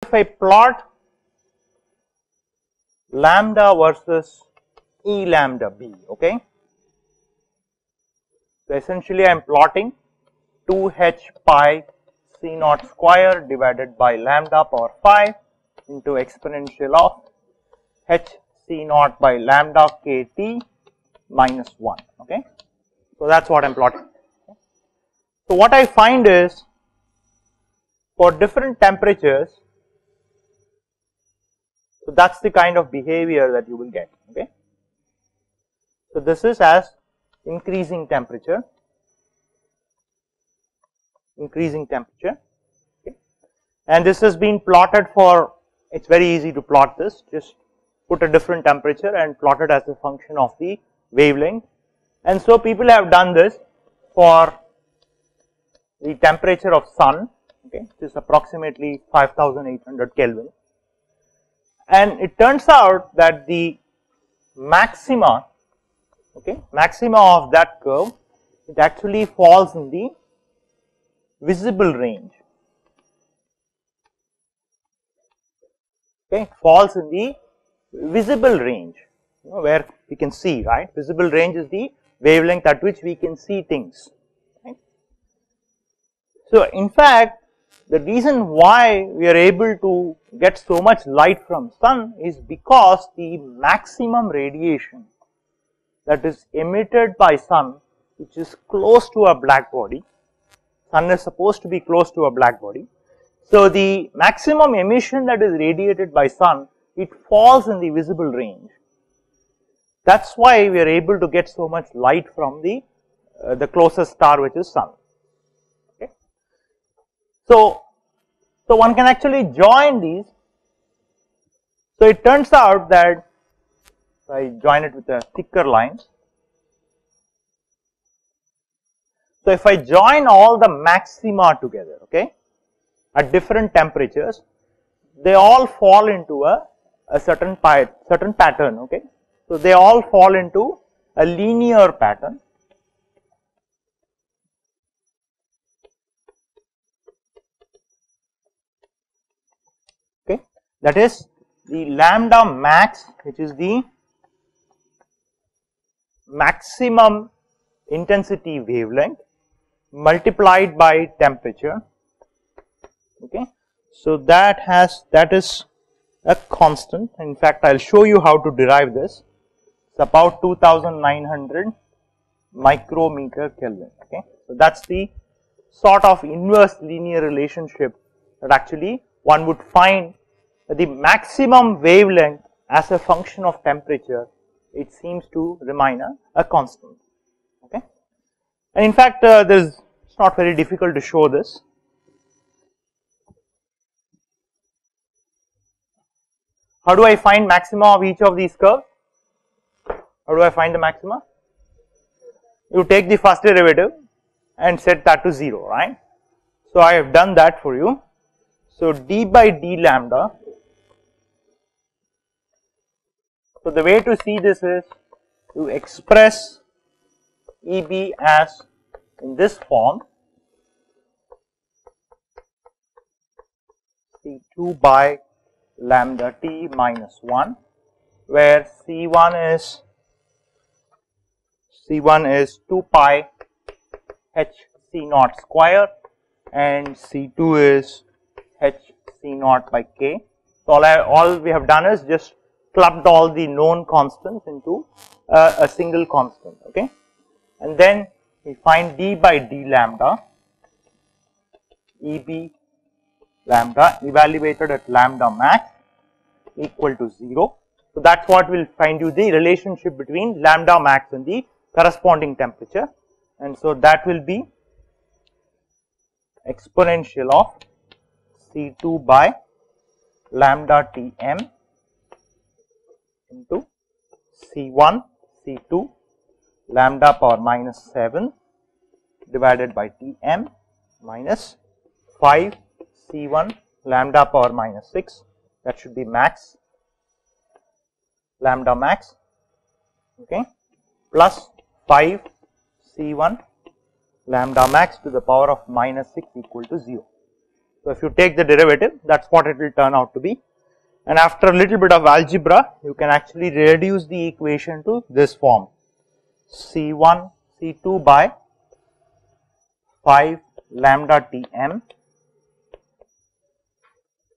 if I plot lambda versus E lambda B, okay. So essentially I am plotting 2h pi C naught square divided by lambda power 5 into exponential of h C naught by lambda kt minus 1, okay. So that is what I am plotting. So what I find is, for different temperatures, so that is the kind of behavior that you will get, okay. So this is as increasing temperature, okay. And this has been plotted for, it is very easy to plot this, just put a different temperature and plot it as a function of the wavelength. And so people have done this for the temperature of sun, okay, which is approximately 5800 Kelvin. And it turns out that the maxima, okay, maxima of that curve, it actually falls in the visible range, okay, it falls in the visible range, you know, where we can see, right. Visible range is the wavelength at which we can see things, right. So in fact, the reason why we are able to get so much light from sun is because the maximum radiation that is emitted by sun, which is close to a black body, sun is supposed to be close to a black body. So the maximum emission that is radiated by sun, it falls in the visible range. That is why we are able to get so much light from the closest star, which is sun, okay. So one can actually join these. So it turns out that, I join it with a thicker lines. So if I join all the maxima together, okay, at different temperatures, they all fall into a certain pattern, okay. So they all fall into a linear pattern, okay. That is the lambda max, which is the maximum intensity wavelength multiplied by temperature, okay. So that is a constant. In fact, I will show you how to derive this. It's about 2900 micrometer Kelvin, okay. So that is the sort of inverse linear relationship that actually one would find that the maximum wavelength as a function of temperature, it seems to remain a constant, okay. And in fact, it's not very difficult to show this. How do I find maxima of each of these curves? How do I find the maxima? You take the first derivative and set that to 0, right. So I have done that for you. So d by d lambda. So the way to see this is to express EB as in this form, C2 by lambda t minus 1, where C1 is 2 pi h C naught square and C2 is h C naught by k. So all we have done is just clubbed all the known constants into a single constant, okay. And then we find d by d lambda, EB lambda evaluated at lambda max equal to 0. So that is what will find you the relationship between lambda max and the corresponding temperature, and so that will be exponential of C2 by lambda Tm into C1 C2 lambda power minus 7 divided by Tm minus 5 C1 lambda power minus 6, that should be max, lambda max, okay, plus 5 C1 lambda max to the power of minus 6 equal to 0. So, if you take the derivative, that is what it will turn out to be, and after a little bit of algebra you can actually reduce the equation to this form: C1 C2 by 5 lambda Tm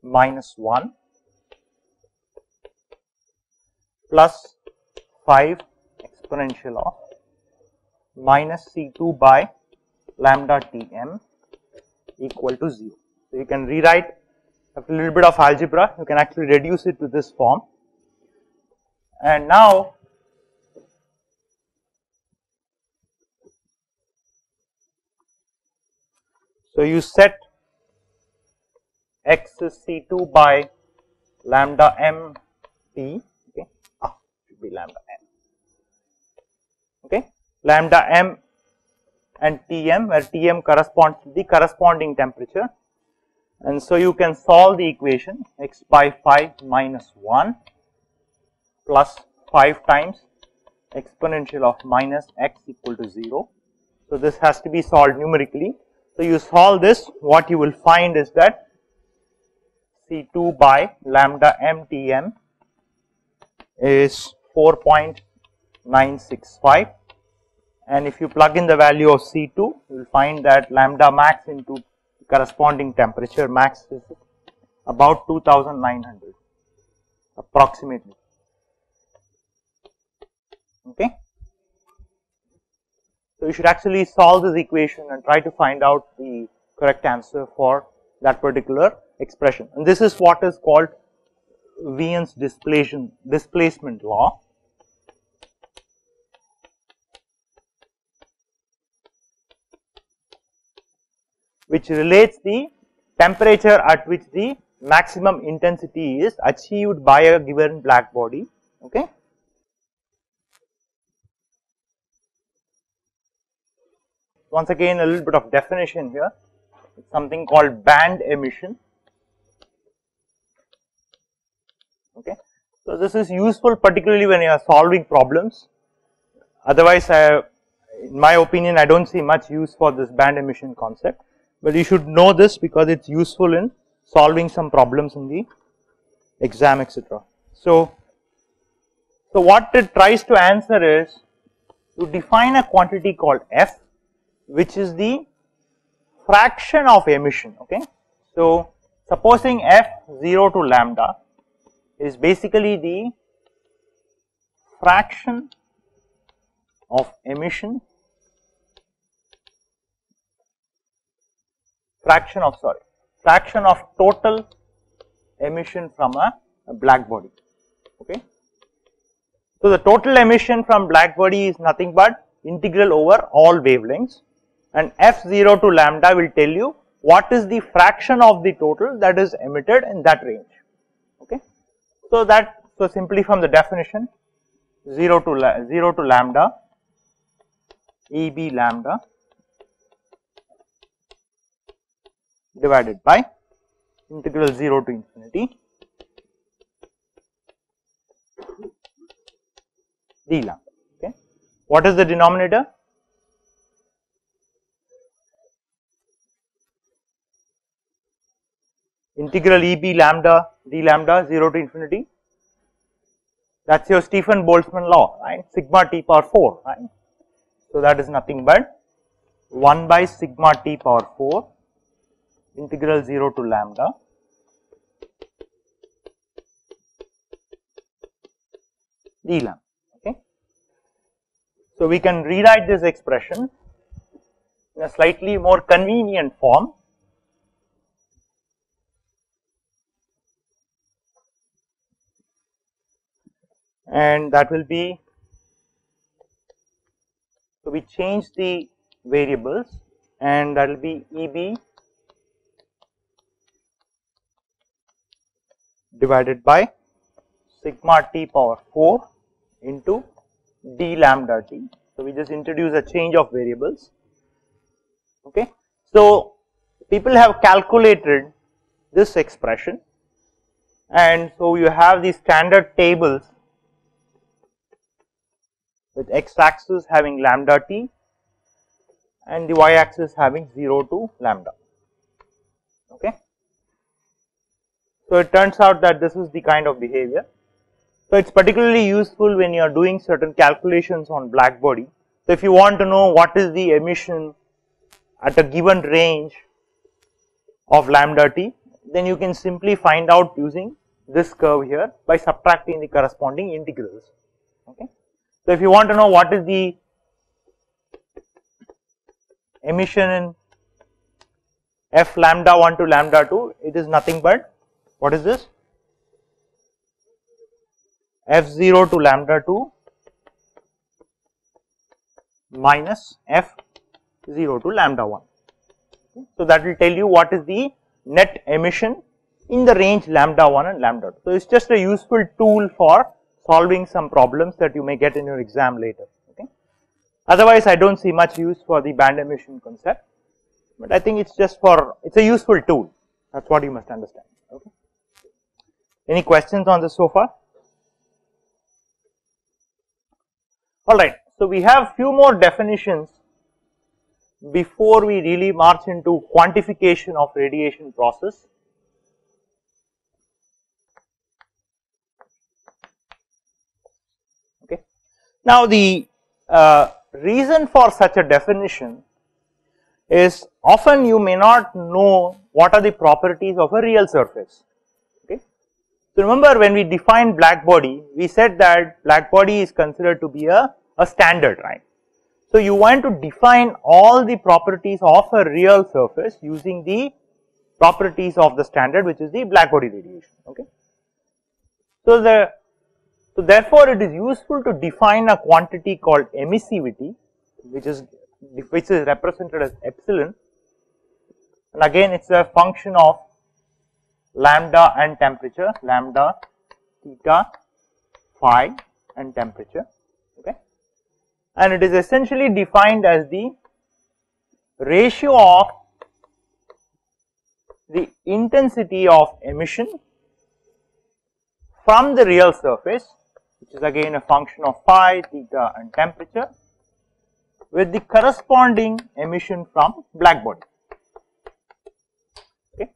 minus 1 plus 5 exponential of minus C2 by lambda Tm equal to 0. So, you can rewrite after a little bit of algebra, you can actually reduce it to this form, and now so you set x is C2 by lambda m t, okay, should be lambda m, okay, lambda m and Tm, where Tm corresponds to the corresponding temperature, and so you can solve the equation x by 5 minus 1 plus 5 times exponential of minus x equal to 0. So, this has to be solved numerically. So, you solve this, what you will find is that C2 by lambda m Tm is 4.965, and if you plug in the value of C2, you will find that lambda max into corresponding temperature max is about 2900 approximately, okay. So, you should actually solve this equation and try to find out the correct answer for that particular expression, and this is what is called Wien's displacement law, which relates the temperature at which the maximum intensity is achieved by a given black body, okay. Once again, a little bit of definition here, it's something called band emission, okay. So, this is useful particularly when you are solving problems, otherwise in my opinion I do not see much use for this band emission concept, but you should know this because it is useful in solving some problems in the exam, etc. So, what it tries to answer is to define a quantity called F, which is the fraction of emission, okay. So, supposing F 0 to lambda is basically the fraction of emission, fraction of total emission from a black body, okay. So, the total emission from black body is nothing but integral over all wavelengths, and f0 to lambda will tell you what is the fraction of the total that is emitted in that range, okay. So, simply from the definition 0 to lambda EB lambda divided by integral 0 to infinity d lambda, okay. What is the denominator? Integral EB lambda d lambda 0 to infinity, that is your Stephen Boltzmann law, right, sigma t power 4, right. So, that is nothing but 1 by sigma t power 4 integral 0 to lambda d lambda, okay. So, we can rewrite this expression in a slightly more convenient form, and that will be, so we change the variables, and that will be EB divided by sigma t power 4 into d lambda t. So, we just introduce a change of variables, okay. So, people have calculated this expression, and so you have the standard tables with x axis having lambda t and the y axis having 0 to lambda, okay. So it turns out that this is the kind of behavior. So it is particularly useful when you are doing certain calculations on black body. So if you want to know what is the emission at a given range of lambda t, then you can simply find out using this curve here by subtracting the corresponding integrals. Okay. So if you want to know what is the emission in f lambda 1 to lambda 2, it is nothing but what is this? f0 to lambda 2 minus f0 to lambda 1. Okay. So that will tell you what is the net emission in the range lambda 1 and lambda 2. So it is just a useful tool for solving some problems that you may get in your exam later. Okay. Otherwise, I do not see much use for the band emission concept, but I think it is just for, it is a useful tool, that is what you must understand. Okay. Any questions on this so far? Alright, so we have few more definitions before we really march into quantification of radiation process. Okay. Now the reason for such a definition is often you may not know what are the properties of a real surface. Okay. So remember when we defined black body, we said that black body is considered to be a standard, right. So you want to define all the properties of a real surface using the properties of the standard, which is the black body radiation. Okay. So therefore it is useful to define a quantity called emissivity, which is represented as epsilon, and again it is a function of lambda and temperature, lambda, theta, phi and temperature. Okay. And it is essentially defined as the ratio of the intensity of emission from the real surface, which is again a function of phi, theta and temperature, with the corresponding emission from black body. Okay.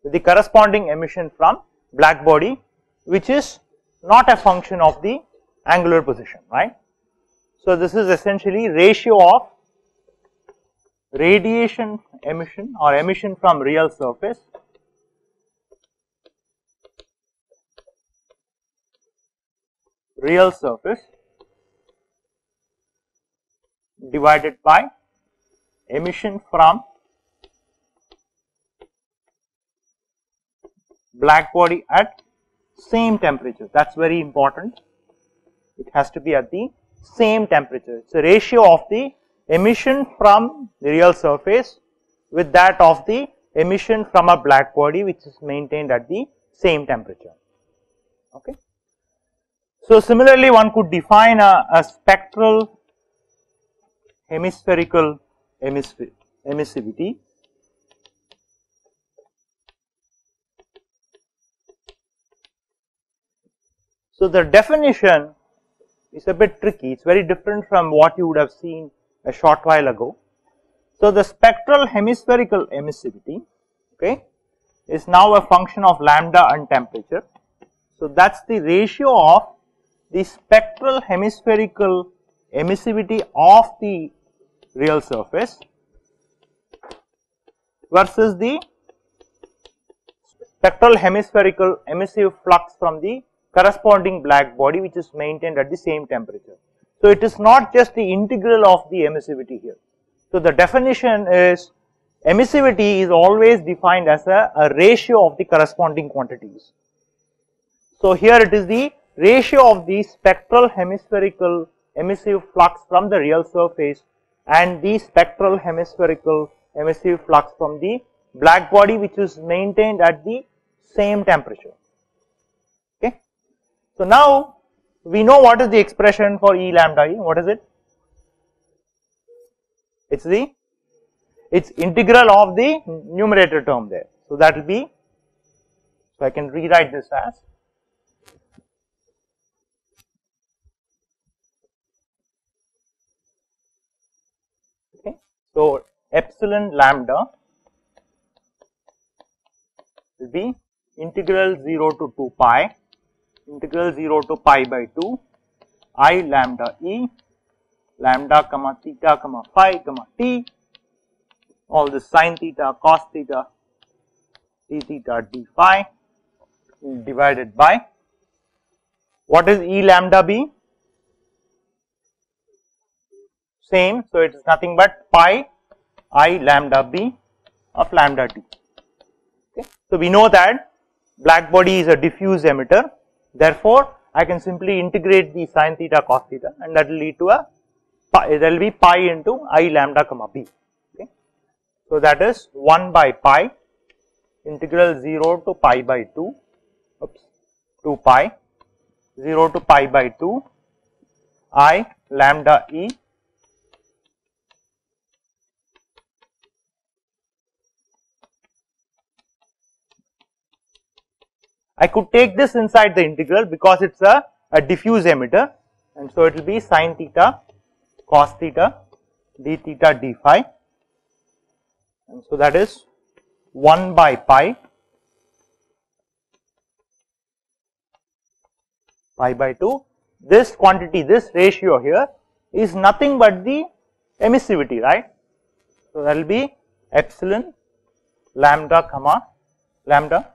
With the corresponding emission from black body, which is not a function of the angular position, right. So this is essentially ratio of radiation emission or emission from real surface divided by emission from black body at same temperature. That is very important. It has to be at the same temperature. It is a ratio of the emission from the real surface with that of the emission from a black body, which is maintained at the same temperature. Okay. So similarly, one could define a spectral hemispherical emissivity. So the definition is a bit tricky, it is very different from what you would have seen a short while ago. So the spectral hemispherical emissivity, okay, is now a function of lambda and temperature. So that is the ratio of the spectral hemispherical emissivity of the real surface versus the spectral hemispherical emissive flux from the corresponding black body, which is maintained at the same temperature. So it is not just the integral of the emissivity here. So the definition is emissivity is always defined as a ratio of the corresponding quantities. So here it is the ratio of the spectral hemispherical emissive flux from the real surface and the spectral hemispherical emissive flux from the black body, which is maintained at the same temperature. Okay. So now we know what is the expression for E lambda E. What is it? It's integral of the numerator term there. So that will be, so I can rewrite this as so epsilon lambda will be integral 0 to 2 pi, integral 0 to pi by 2, I lambda e, lambda comma theta comma phi comma t, all this sin theta, cos theta, d theta, d phi divided by, what is E lambda b? Same, so it is nothing but pi I lambda b of lambda t. Okay. So we know that black body is a diffuse emitter, therefore I can simply integrate the sin theta cos theta and that will lead to a pi, there will be pi into I lambda comma b. Okay. So that is 1 by pi integral 0 to pi by 2, oops, 2 pi 0 to pi by 2 I lambda e I could take this inside the integral because it is a diffuse emitter, and so it will be sin theta cos theta d theta d phi, and so that is 1 by pi by 2. This quantity, this ratio here is nothing but the emissivity, right? So that will be epsilon lambda comma lambda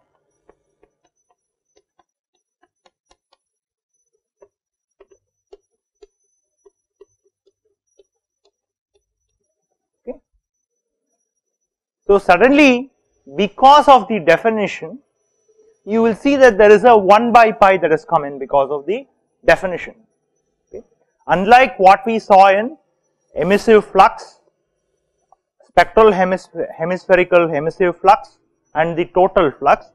okay. So suddenly, because of the definition, you will see that there is a 1 by pi that has come in because of the definition. Okay. Unlike what we saw in emissive flux, spectral hemispherical emissive flux and the total flux,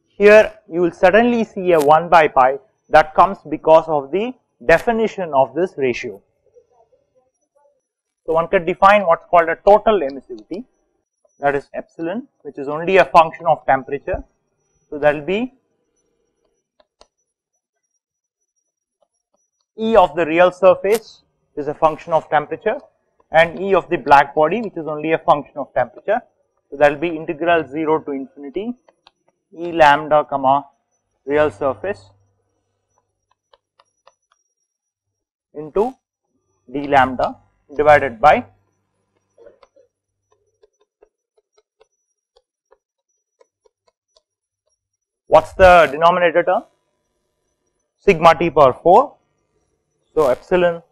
here you will suddenly see a 1 by pi that comes because of the definition of this ratio. So one can define what is called a total emissivity, that is epsilon, which is only a function of temperature. So that will be E of the real surface is a function of temperature, and E of the black body, which is only a function of temperature. So that will be integral 0 to infinity E lambda comma real surface into d lambda divided by what's the denominator term? Sigma t power 4. So epsilon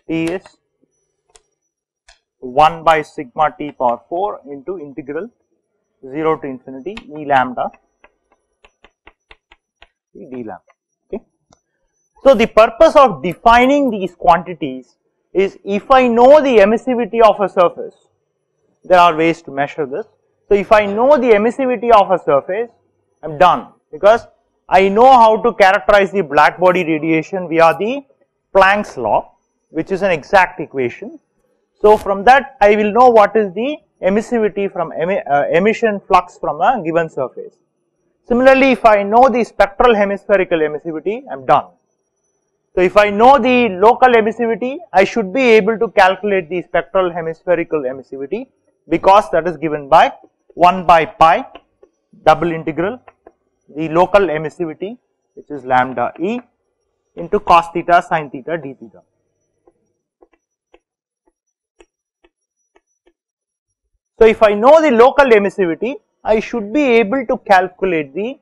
t is 1 by sigma t power 4 into integral 0 to infinity E lambda d lambda. Okay. So the purpose of defining these quantities is, if I know the emissivity of a surface, there are ways to measure this. So if I know the emissivity of a surface, I am done, because I know how to characterize the black body radiation via the Planck's law, which is an exact equation. So from that I will know what is the emissivity from emission flux from a given surface. Similarly, if I know the spectral hemispherical emissivity, I am done. So if I know the local emissivity, I should be able to calculate the spectral hemispherical emissivity, because that is given by 1 by pi double integral the local emissivity, which is lambda e, into cos theta sin theta d theta. So if I know the local emissivity, I should be able to calculate the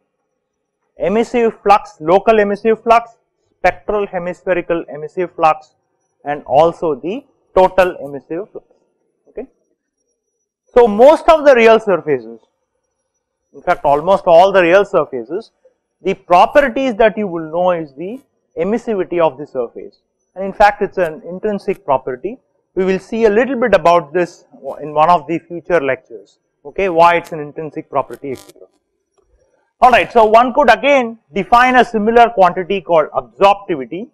emissive flux, local emissive flux, spectral hemispherical emissive flux, and also the total emissive flux. Okay. So most of the real surfaces, in fact almost all the real surfaces, the properties that you will know is the emissivity of the surface, and in fact it is an intrinsic property. We will see a little bit about this in one of the future lectures, okay, why it is an intrinsic property, etc. Alright, so one could again define a similar quantity called absorptivity.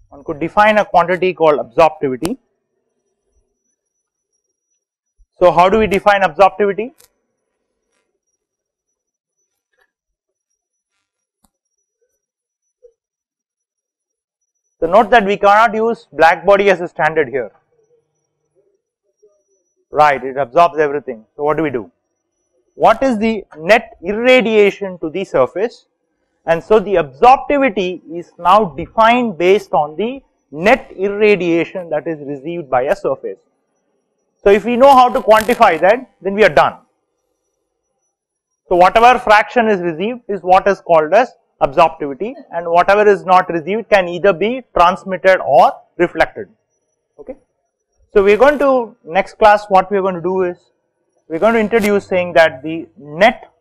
One could define a quantity called absorptivity. So how do we define absorptivity? So note that we cannot use black body as a standard here. right, it absorbs everything. So what do? What is the net irradiation to the surface? And so the absorptivity is now defined based on the net irradiation that is received by a surface. So if we know how to quantify that, then we are done. So whatever fraction is received is what is called as absorptivity, and whatever is not received can either be transmitted or reflected. Okay. So we are going to, next class what we are going to do is, we are going to introduce saying that the net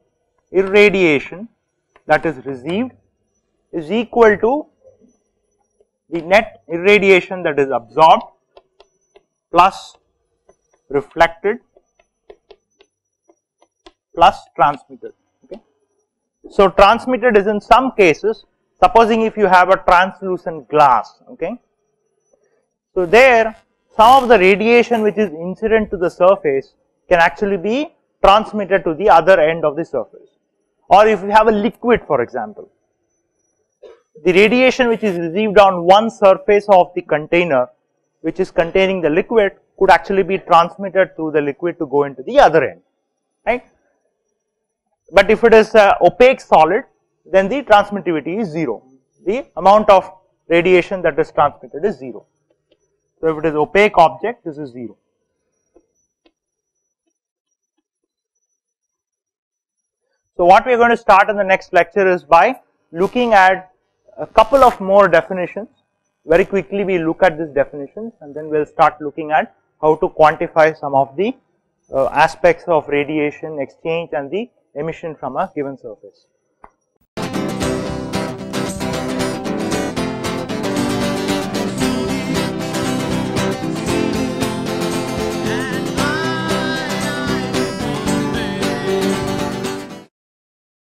irradiation that is received is equal to the net irradiation that is absorbed plus reflected plus transmitted. Okay. So transmitted is in some cases, supposing if you have a translucent glass, okay. So there some of the radiation which is incident to the surface can actually be transmitted to the other end of the surface. Or if you have a liquid, for example, the radiation which is received on one surface of the container which is containing the liquid could actually be transmitted through the liquid to go into the other end, right. But if it is opaque solid, then the transmittivity is 0. The amount of radiation that is transmitted is 0. So if it is opaque object, this is 0. So what we are going to start in the next lecture is by looking at a couple of more definitions. Very quickly we look at these definitions, and then we will start looking at how to quantify some of the aspects of radiation exchange and the emission from a given surface.